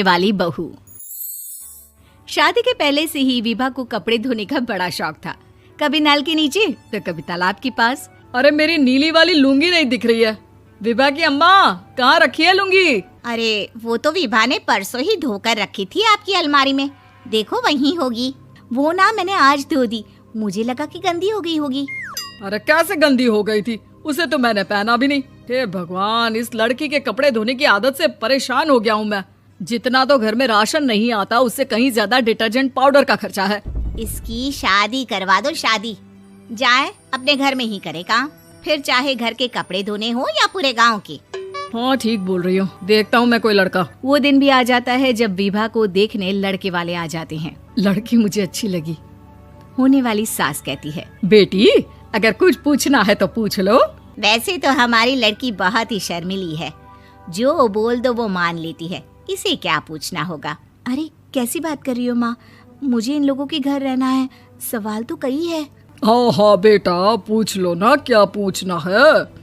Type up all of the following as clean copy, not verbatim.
वाली बहू। शादी के पहले से ही विभा को कपड़े धोने का बड़ा शौक था। कभी नल के नीचे तो कभी तालाब के पास। अरे मेरी नीली वाली लुंगी नहीं दिख रही है। विभा की अम्मा कहाँ रखी है लुंगी? अरे वो तो विभा ने परसों ही धोकर रखी थी आपकी अलमारी में, देखो वहीं होगी। वो ना मैंने आज धो दी, मुझे लगा कि गंदी हो गई होगी। अरे कैसे गंदी हो गई थी, उसे तो मैंने पहना भी नहीं। हे भगवान, इस लड़की के कपड़े धोने की आदत से परेशान हो गया हूँ मैं। जितना तो घर में राशन नहीं आता उससे कहीं ज्यादा डिटर्जेंट पाउडर का खर्चा है। इसकी शादी करवा दो, शादी जाए अपने घर में ही करे काम, फिर चाहे घर के कपड़े धोने हो या पूरे गांव के। हाँ ठीक बोल रही हूँ, देखता हूँ मैं कोई लड़का। वो दिन भी आ जाता है जब विभा को देखने लड़के वाले आ जाते हैं। लड़की मुझे अच्छी लगी। होने वाली सास कहती है, बेटी अगर कुछ पूछना है तो पूछ लो। वैसे तो हमारी लड़की बहुत ही शर्मीली है, जो बोल दो वो मान लेती है, इसे क्या पूछना होगा। अरे कैसी बात कर रही हो माँ, मुझे इन लोगों के घर रहना है, सवाल तो कई है। हाँ हाँ बेटा पूछ लो ना, क्या पूछना है।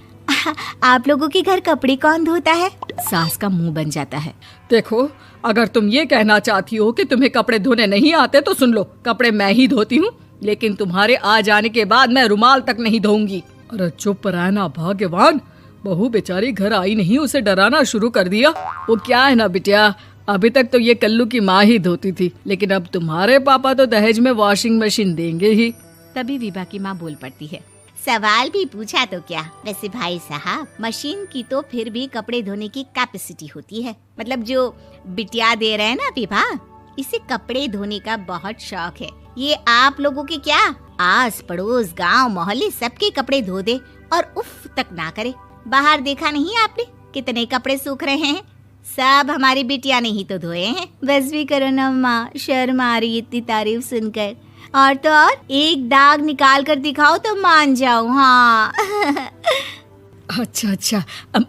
आप लोगों के घर कपड़े कौन धोता है? सास का मुंह बन जाता है। देखो अगर तुम ये कहना चाहती हो कि तुम्हें कपड़े धोने नहीं आते तो सुन लो, कपड़े मैं ही धोती हूँ, लेकिन तुम्हारे आ जाने के बाद मैं रुमाल तक नहीं धोऊंगी। अरे चुप रहना भाग्यवान, बहू बेचारी घर आई नहीं, उसे डराना शुरू कर दिया। वो क्या है ना बिटिया, अभी तक तो ये कल्लू की माँ ही धोती थी, लेकिन अब तुम्हारे पापा तो दहेज में वॉशिंग मशीन देंगे ही। तभी विभा की माँ बोल पड़ती है, सवाल भी पूछा तो क्या। वैसे भाई साहब, मशीन की तो फिर भी कपड़े धोने की कैपेसिटी होती है। मतलब जो बिटिया दे रहे हैं ना विभा, इसे कपड़े धोने का बहुत शौक है। ये आप लोगों के क्या, आस पड़ोस गांव मोहल्ले सबके कपड़े धो दे और उफ तक ना करे। बाहर देखा नहीं आपने कितने कपड़े सूख रहे हैं, सब हमारी बिटिया ने ही तो धोए हैं। बस भी करो ना माँ, शर्म आ रही इतनी तारीफ सुनकर। और तो और एक दाग निकाल कर दिखाओ तो मान जाओ। हाँ अच्छा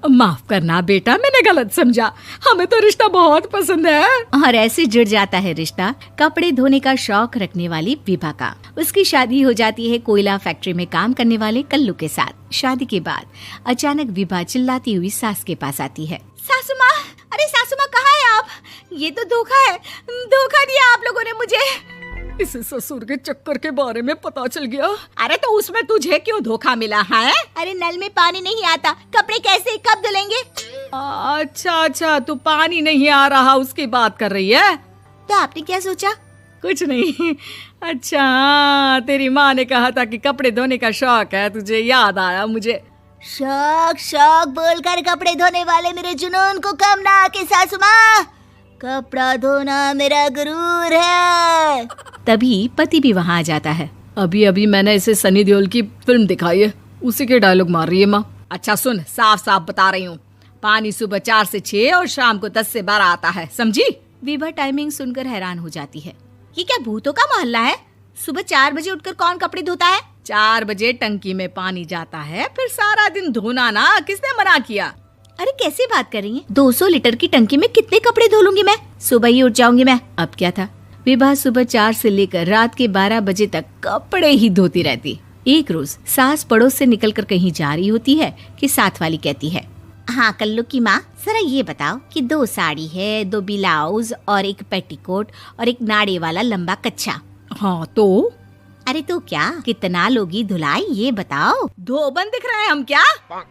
माफ करना बेटा, मैंने गलत समझा, हमें तो रिश्ता बहुत पसंद है। और ऐसे जुड़ जाता है रिश्ता कपड़े धोने का शौक रखने वाली विभा का। उसकी शादी हो जाती है कोयला फैक्ट्री में काम करने वाले कल्लू के साथ। शादी के बाद अचानक विभा चिल्लाती हुई सास के पास आती है। सासू माँ, अरे सासू माँ कहाँ है आप? ये तो धोखा है, धोखा दिया आप लोगों ने मुझे। इसे ससुर के चक्कर के बारे में पता चल गया। अरे तो उसमें तुझे क्यों धोखा मिला है? अरे नल में पानी नहीं आता, कपड़े कैसे कब धुलेंगे? अच्छा तू पानी नहीं आ रहा उसकी बात कर रही है। तो आपने क्या सोचा? कुछ नहीं। अच्छा तेरी माँ ने कहा था कि कपड़े धोने का शौक है तुझे, याद आया मुझे। शौक बोलकर कपड़े धोने वाले मेरे जुनून को कम ना आके सासू माँ, कपड़ा धोना मेरा गुरूर है। तभी पति भी वहाँ आ जाता है। अभी मैंने इसे सनी देओल की फिल्म दिखाई है, उसी के डायलॉग मार रही है माँ। अच्छा सुन, साफ साफ बता रही हूँ, पानी सुबह 4 से 6 और शाम को 10 से 12 आता है, समझी? विभा टाइमिंग सुनकर हैरान हो जाती है। ये क्या भूतों का मोहल्ला है? सुबह 4 बजे उठकर कौन कपड़े धोता है? 4 बजे टंकी में पानी जाता है, फिर सारा दिन धोना ना, किसने मना किया? अरे कैसी बात कर रही हैं? 200 लीटर की टंकी में कितने कपड़े धो लूंगी मैं, सुबह ही उठ जाऊंगी मैं। अब क्या था, विभा सुबह 4 से लेकर रात के 12 बजे तक कपड़े ही धोती रहती। एक रोज सास पड़ोस से निकलकर कहीं जा रही होती है कि साथ वाली कहती है, हाँ कल्लू की माँ, जरा ये बताओ कि 2 साड़ी है, 2 ब्लाउज और एक पेटीकोट और एक नाड़े वाला लंबा कच्छा। हाँ तो? अरे तो क्या, कितना लोगी धुलाई ये बताओ। धोबन दिख रहे हैं हम क्या?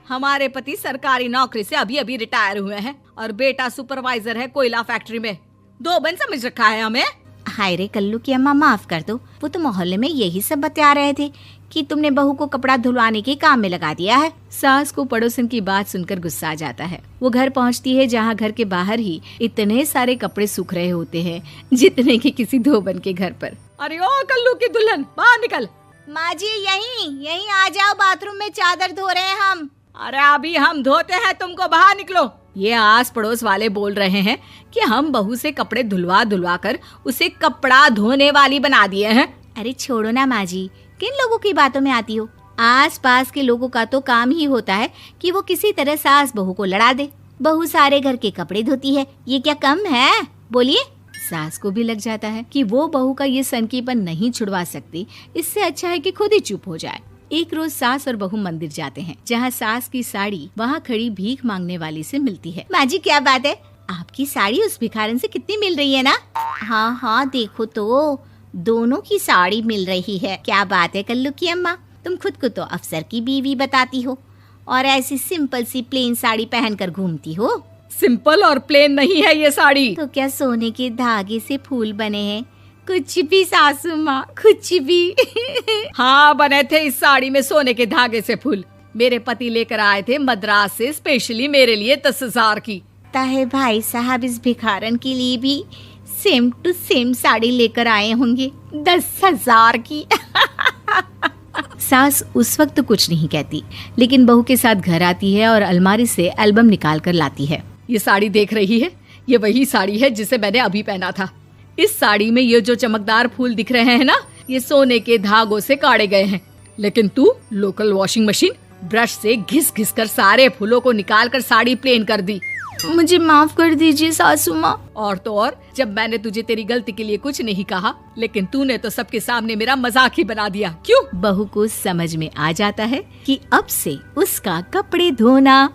हमारे पति सरकारी नौकरी से अभी रिटायर हुए हैं और बेटा सुपरवाइजर है कोयला फैक्ट्री में। धोबन समझ रखा है हमें? हाय रे कल्लू की अम्मा, माफ कर दो, वो तो मोहल्ले में यही सब बता रहे थे कि तुमने बहू को कपड़ा धुलवाने के काम में लगा दिया है। सास को पड़ोसन की बात सुनकर गुस्सा आ जाता है। वो घर पहुंचती है जहां घर के बाहर ही इतने सारे कपड़े सूख रहे होते हैं जितने कि किसी धोबन के घर पर। अरे ओ कल्लू की दुल्हन, बाहर निकल। माँ जी यहीं आ जाओ, बाथरूम में चादर धो रहे हैं हम। अरे अभी हम धोते हैं, तुमको बाहर निकलो। ये आस पड़ोस वाले बोल रहे हैं कि हम बहू से कपड़े धुलवा कर उसे कपड़ा धोने वाली बना दिए हैं। अरे छोड़ो ना माँ जी, किन लोगों की बातों में आती हो? आस पास के लोगों का तो काम ही होता है कि वो किसी तरह सास बहू को लड़ा दे। बहू सारे घर के कपड़े धोती है, ये क्या कम है? बोलिए। सास को भी लग जाता है कि वो बहू का ये सनकीपन नहीं छुड़वा सकती, इससे अच्छा है कि खुद ही चुप हो जाए। एक रोज सास और बहू मंदिर जाते हैं, जहाँ सास की साड़ी वहाँ खड़ी भीख मांगने वाली से मिलती है। माँ जी क्या बात है, आपकी साड़ी उस भिखारन से कितनी मिल रही है ना? हाँ हाँ देखो तो, दोनों की साड़ी मिल रही है। क्या बात है कल्लू की अम्मा, तुम खुद को तो अफसर की बीवी बताती हो और ऐसी सिंपल सी प्लेन साड़ी पहनकर घूमती हो। सिंपल और प्लेन नहीं है ये साड़ी। तो क्या सोने के धागे से फूल बने हैं? कुछ भी सासू माँ, कुछ भी। हाँ बने थे इस साड़ी में सोने के धागे से फूल। मेरे पति लेकर आए थे मद्रास से स्पेशली मेरे लिए 10,000 की। ताहे भाई साहब इस भिखारन के लिए भी सेम टू सेम साड़ी लेकर आए होंगे 10,000 की। सास उस वक्त तो कुछ नहीं कहती, लेकिन बहू के साथ घर आती है और अलमारी से एल्बम निकाल कर लाती है। ये साड़ी देख रही है, ये वही साड़ी है जिसे मैंने अभी पहना था। इस साड़ी में ये जो चमकदार फूल दिख रहे हैं ना, ये सोने के धागों से काढ़े गए हैं। लेकिन तू लोकल वॉशिंग मशीन ब्रश से घिस घिस कर सारे फूलों को निकाल कर साड़ी प्लेन कर दी। मुझे माफ कर दीजिए सासू माँ। और तो और, जब मैंने तुझे तेरी गलती के लिए कुछ नहीं कहा, लेकिन तूने तो सबके सामने मेरा मजाक ही बना दिया। क्यों? बहू को समझ में आ जाता है कि अब से उसका कपड़े धोना